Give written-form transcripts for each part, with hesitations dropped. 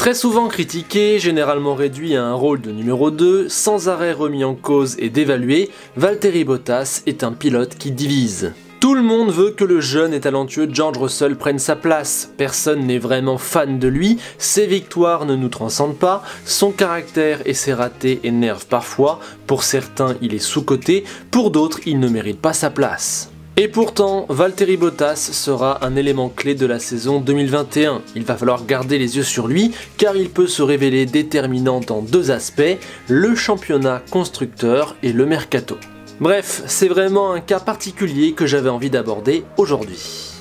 Très souvent critiqué, généralement réduit à un rôle de numéro 2, sans arrêt remis en cause et dévalué, Valtteri Bottas est un pilote qui divise. Tout le monde veut que le jeune et talentueux George Russell prenne sa place, personne n'est vraiment fan de lui, ses victoires ne nous transcendent pas, son caractère et ses ratés énervent parfois, pour certains il est sous-coté, pour d'autres il ne mérite pas sa place. Et pourtant, Valtteri Bottas sera un élément clé de la saison 2021. Il va falloir garder les yeux sur lui, car il peut se révéler déterminant dans deux aspects, le championnat constructeur et le mercato. Bref, c'est vraiment un cas particulier que j'avais envie d'aborder aujourd'hui.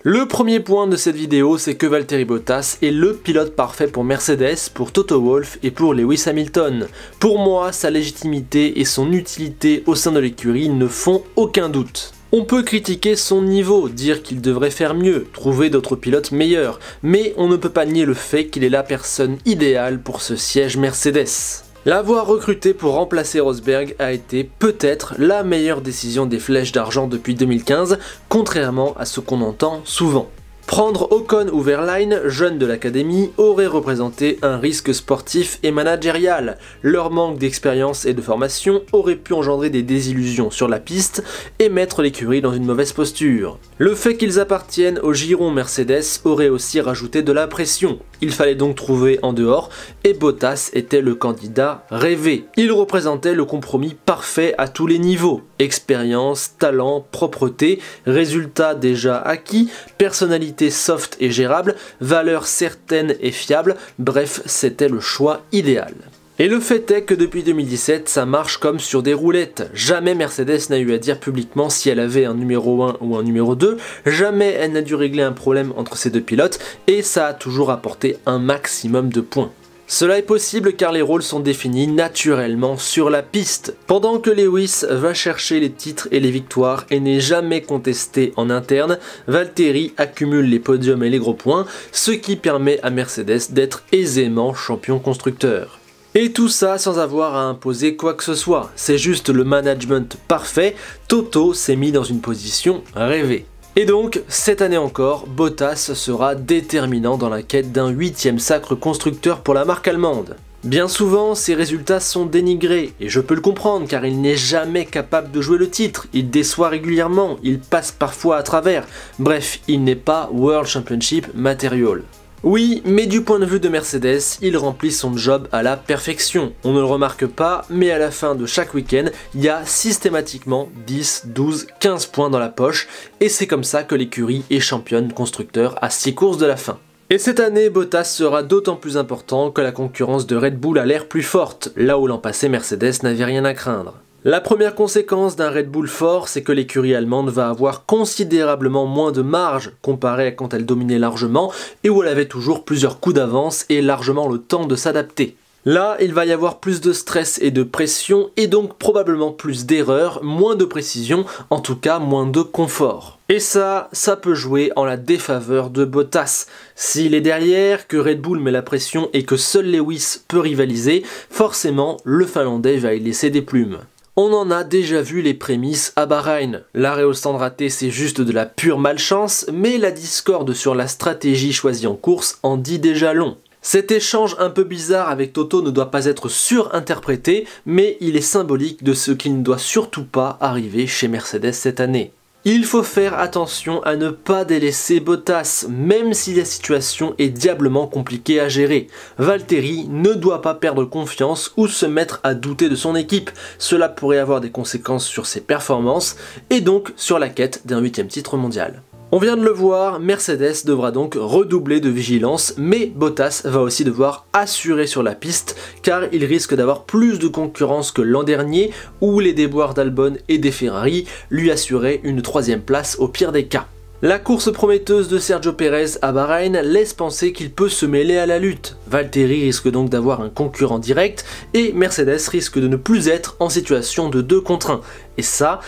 Le premier point de cette vidéo, c'est que Valtteri Bottas est le pilote parfait pour Mercedes, pour Toto Wolff et pour Lewis Hamilton. Pour moi, sa légitimité et son utilité au sein de l'écurie ne font aucun doute. On peut critiquer son niveau, dire qu'il devrait faire mieux, trouver d'autres pilotes meilleurs, mais on ne peut pas nier le fait qu'il est la personne idéale pour ce siège Mercedes. L'avoir recruté pour remplacer Rosberg a été peut-être la meilleure décision des Flèches d'Argent depuis 2015, contrairement à ce qu'on entend souvent. Prendre Ocon ou Verlaine, jeunes de l'académie, aurait représenté un risque sportif et managérial. Leur manque d'expérience et de formation aurait pu engendrer des désillusions sur la piste et mettre l'écurie dans une mauvaise posture. Le fait qu'ils appartiennent au giron Mercedes aurait aussi rajouté de la pression. Il fallait donc trouver en dehors, et Bottas était le candidat rêvé. Il représentait le compromis parfait à tous les niveaux. Expérience, talent, propreté, résultats déjà acquis, personnalité soft et gérable, valeur certaine et fiable, bref, c'était le choix idéal. Et le fait est que depuis 2017, ça marche comme sur des roulettes. Jamais Mercedes n'a eu à dire publiquement si elle avait un numéro 1 ou un numéro 2, jamais elle n'a dû régler un problème entre ces deux pilotes, et ça a toujours apporté un maximum de points. Cela est possible car les rôles sont définis naturellement sur la piste. Pendant que Lewis va chercher les titres et les victoires et n'est jamais contesté en interne, Valtteri accumule les podiums et les gros points, ce qui permet à Mercedes d'être aisément champion constructeur. Et tout ça sans avoir à imposer quoi que ce soit, c'est juste le management parfait, Toto s'est mis dans une position rêvée. Et donc, cette année encore, Bottas sera déterminant dans la quête d'un 8e sacre constructeur pour la marque allemande. Bien souvent, ses résultats sont dénigrés, et je peux le comprendre car il n'est jamais capable de jouer le titre, il déçoit régulièrement, il passe parfois à travers, bref, il n'est pas World Championship Material. Oui, mais du point de vue de Mercedes, il remplit son job à la perfection. On ne le remarque pas, mais à la fin de chaque week-end, il y a systématiquement 10, 12, 15 points dans la poche, et c'est comme ça que l'écurie est championne constructeur à 6 courses de la fin. Et cette année, Bottas sera d'autant plus important que la concurrence de Red Bull a l'air plus forte, là où l'an passé Mercedes n'avait rien à craindre. La première conséquence d'un Red Bull fort, c'est que l'écurie allemande va avoir considérablement moins de marge comparé à quand elle dominait largement et où elle avait toujours plusieurs coups d'avance et largement le temps de s'adapter. Là, il va y avoir plus de stress et de pression et donc probablement plus d'erreurs, moins de précision, en tout cas moins de confort. Et ça peut jouer en la défaveur de Bottas. S'il est derrière, que Red Bull met la pression et que seul Lewis peut rivaliser, forcément le Finlandais va y laisser des plumes. On en a déjà vu les prémices à Bahreïn. L'arrêt au stand raté, c'est juste de la pure malchance, mais la discorde sur la stratégie choisie en course en dit déjà long. Cet échange un peu bizarre avec Toto ne doit pas être surinterprété, mais il est symbolique de ce qui ne doit surtout pas arriver chez Mercedes cette année. Il faut faire attention à ne pas délaisser Bottas, même si la situation est diablement compliquée à gérer. Valtteri ne doit pas perdre confiance ou se mettre à douter de son équipe. Cela pourrait avoir des conséquences sur ses performances et donc sur la quête d'un 8e titre mondial. On vient de le voir, Mercedes devra donc redoubler de vigilance, mais Bottas va aussi devoir assurer sur la piste, car il risque d'avoir plus de concurrence que l'an dernier, où les déboires d'Albon et des Ferrari lui assuraient une 3e place au pire des cas. La course prometteuse de Sergio Pérez à Bahreïn laisse penser qu'il peut se mêler à la lutte. Valtteri risque donc d'avoir un concurrent direct, et Mercedes risque de ne plus être en situation de 2 contre 1, et ça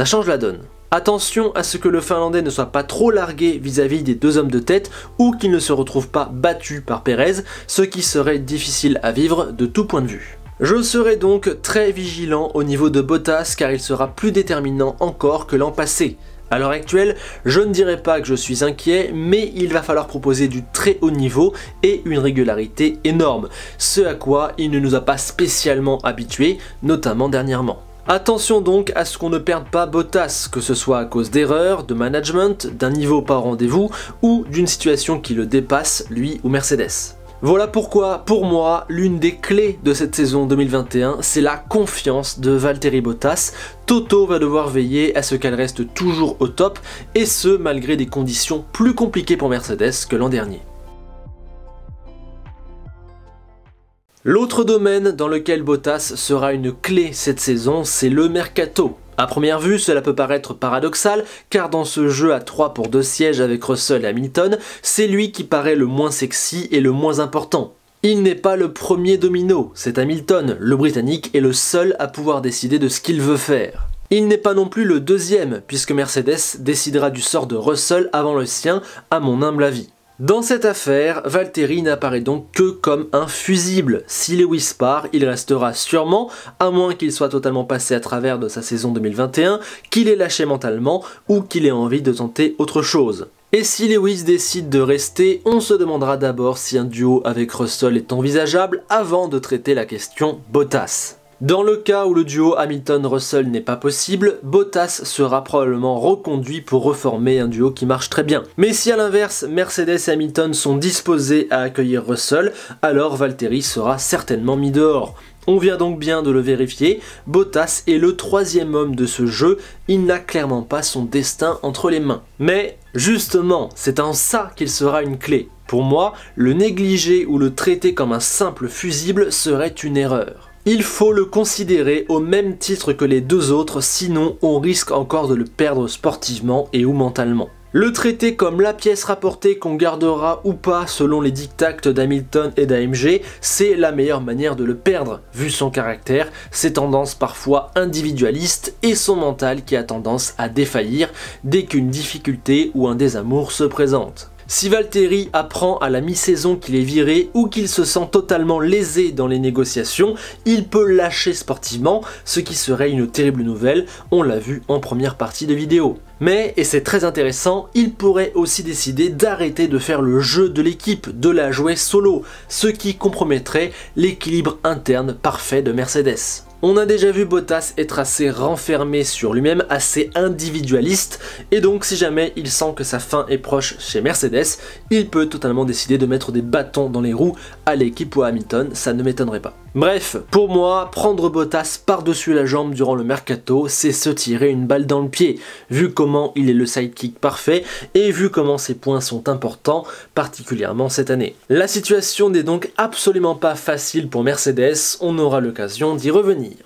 change la donne. Attention à ce que le Finlandais ne soit pas trop largué vis-à-vis des 2 hommes de tête ou qu'il ne se retrouve pas battu par Pérez, ce qui serait difficile à vivre de tout point de vue. Je serai donc très vigilant au niveau de Bottas car il sera plus déterminant encore que l'an passé. À l'heure actuelle, je ne dirais pas que je suis inquiet, mais il va falloir proposer du très haut niveau et une régularité énorme, ce à quoi il ne nous a pas spécialement habitués, notamment dernièrement. Attention donc à ce qu'on ne perde pas Bottas, que ce soit à cause d'erreurs, de management, d'un niveau pas au rendez-vous ou d'une situation qui le dépasse, lui ou Mercedes. Voilà pourquoi, pour moi, l'une des clés de cette saison 2021, c'est la confiance de Valtteri Bottas. Toto va devoir veiller à ce qu'elle reste toujours au top, et ce malgré des conditions plus compliquées pour Mercedes que l'an dernier. L'autre domaine dans lequel Bottas sera une clé cette saison, c'est le mercato. À première vue, cela peut paraître paradoxal, car dans ce jeu à 3 pour 2 sièges avec Russell et Hamilton, c'est lui qui paraît le moins sexy et le moins important. Il n'est pas le premier domino, c'est Hamilton, le Britannique est le seul à pouvoir décider de ce qu'il veut faire. Il n'est pas non plus le deuxième, puisque Mercedes décidera du sort de Russell avant le sien, à mon humble avis. Dans cette affaire, Valtteri n'apparaît donc que comme un fusible. Si Lewis part, il restera sûrement, à moins qu'il soit totalement passé à travers de sa saison 2021, qu'il ait lâché mentalement ou qu'il ait envie de tenter autre chose. Et si Lewis décide de rester, on se demandera d'abord si un duo avec Russell est envisageable avant de traiter la question Bottas. Dans le cas où le duo Hamilton-Russell n'est pas possible, Bottas sera probablement reconduit pour reformer un duo qui marche très bien. Mais si à l'inverse, Mercedes et Hamilton sont disposés à accueillir Russell, alors Valtteri sera certainement mis dehors. On vient donc bien de le vérifier, Bottas est le troisième homme de ce jeu, il n'a clairement pas son destin entre les mains. Mais justement, c'est en ça qu'il sera une clé. Pour moi, le négliger ou le traiter comme un simple fusible serait une erreur. Il faut le considérer au même titre que les deux autres, sinon on risque encore de le perdre sportivement et ou mentalement. Le traiter comme la pièce rapportée qu'on gardera ou pas selon les dictats d'Hamilton et d'AMG, c'est la meilleure manière de le perdre, vu son caractère, ses tendances parfois individualistes et son mental qui a tendance à défaillir dès qu'une difficulté ou un désamour se présente. Si Valtteri apprend à la mi-saison qu'il est viré ou qu'il se sent totalement lésé dans les négociations, il peut lâcher sportivement, ce qui serait une terrible nouvelle, on l'a vu en première partie de vidéo. Mais, et c'est très intéressant, il pourrait aussi décider d'arrêter de faire le jeu de l'équipe, de la jouer solo, ce qui compromettrait l'équilibre interne parfait de Mercedes. On a déjà vu Bottas être assez renfermé sur lui-même, assez individualiste, et donc si jamais il sent que sa fin est proche chez Mercedes, il peut totalement décider de mettre des bâtons dans les roues à l'équipe ou à Hamilton, ça ne m'étonnerait pas. Bref, pour moi, prendre Bottas par-dessus la jambe durant le mercato, c'est se tirer une balle dans le pied, vu comment il est le sidekick parfait, et vu comment ses points sont importants, particulièrement cette année. La situation n'est donc absolument pas facile pour Mercedes, on aura l'occasion d'y revenir.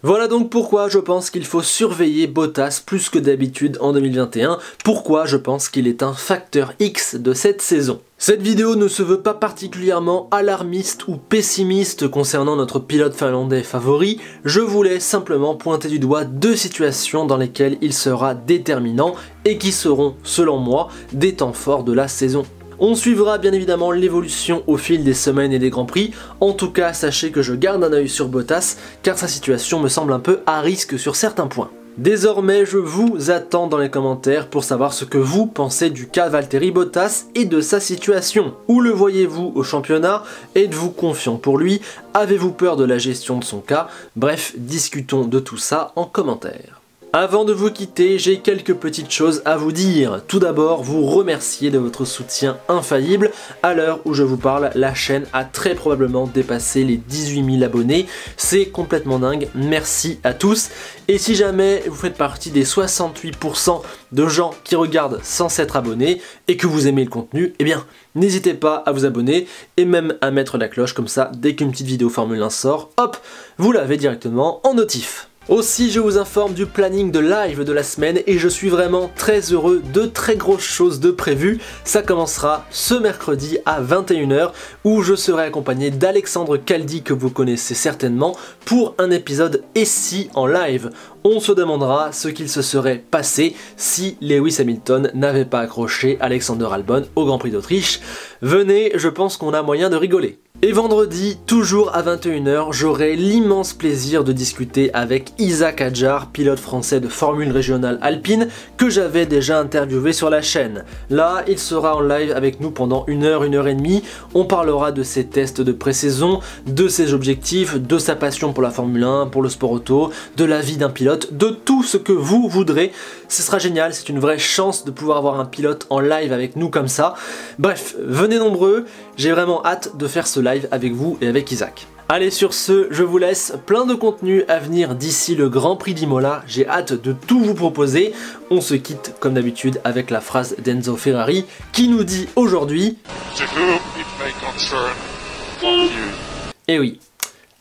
Voilà donc pourquoi je pense qu'il faut surveiller Bottas plus que d'habitude en 2021, pourquoi je pense qu'il est un facteur X de cette saison. Cette vidéo ne se veut pas particulièrement alarmiste ou pessimiste concernant notre pilote finlandais favori, je voulais simplement pointer du doigt deux situations dans lesquelles il sera déterminant et qui seront, selon moi, des temps forts de la saison. On suivra bien évidemment l'évolution au fil des semaines et des Grands Prix, en tout cas sachez que je garde un œil sur Bottas car sa situation me semble un peu à risque sur certains points. Désormais je vous attends dans les commentaires pour savoir ce que vous pensez du cas Valtteri Bottas et de sa situation. Où le voyez-vous au championnat? Êtes-vous confiant pour lui? Avez-vous peur de la gestion de son cas? Bref, discutons de tout ça en commentaire. Avant de vous quitter, j'ai quelques petites choses à vous dire. Tout d'abord, vous remercier de votre soutien infaillible. À l'heure où je vous parle, la chaîne a très probablement dépassé les 18 000 abonnés. C'est complètement dingue, merci à tous. Et si jamais vous faites partie des 68% de gens qui regardent sans s'être abonnés et que vous aimez le contenu, eh bien, n'hésitez pas à vous abonner et même à mettre la cloche comme ça, dès qu'une petite vidéo Formule 1 sort, hop, vous l'avez directement en notif. Aussi, je vous informe du planning de live de la semaine et je suis vraiment très heureux, de très grosses choses de prévues. Ça commencera ce mercredi à 21 h où je serai accompagné d'Alexandre Caldi que vous connaissez certainement pour un épisode SI en live. On se demandera ce qu'il se serait passé si Lewis Hamilton n'avait pas accroché Alexander Albon au Grand Prix d'Autriche. Venez, je pense qu'on a moyen de rigoler. Et vendredi, toujours à 21 h, j'aurai l'immense plaisir de discuter avec Isaac Adjar, pilote français de Formule Régionale Alpine, que j'avais déjà interviewé sur la chaîne. Là, il sera en live avec nous pendant 1 heure et demie. On parlera de ses tests de pré-saison, de ses objectifs, de sa passion pour la Formule 1, pour le sport auto, de la vie d'un pilote, de tout ce que vous voudrez. Ce sera génial, c'est une vraie chance de pouvoir avoir un pilote en live avec nous comme ça. Bref, venez nombreux, j'ai vraiment hâte de faire ce live avec vous et avec Isaac. Allez, sur ce, je vous laisse, plein de contenu à venir d'ici le Grand Prix d'Imola, j'ai hâte de tout vous proposer. On se quitte comme d'habitude avec la phrase d'Enzo Ferrari qui nous dit aujourd'hui « Et oui,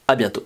à bientôt ».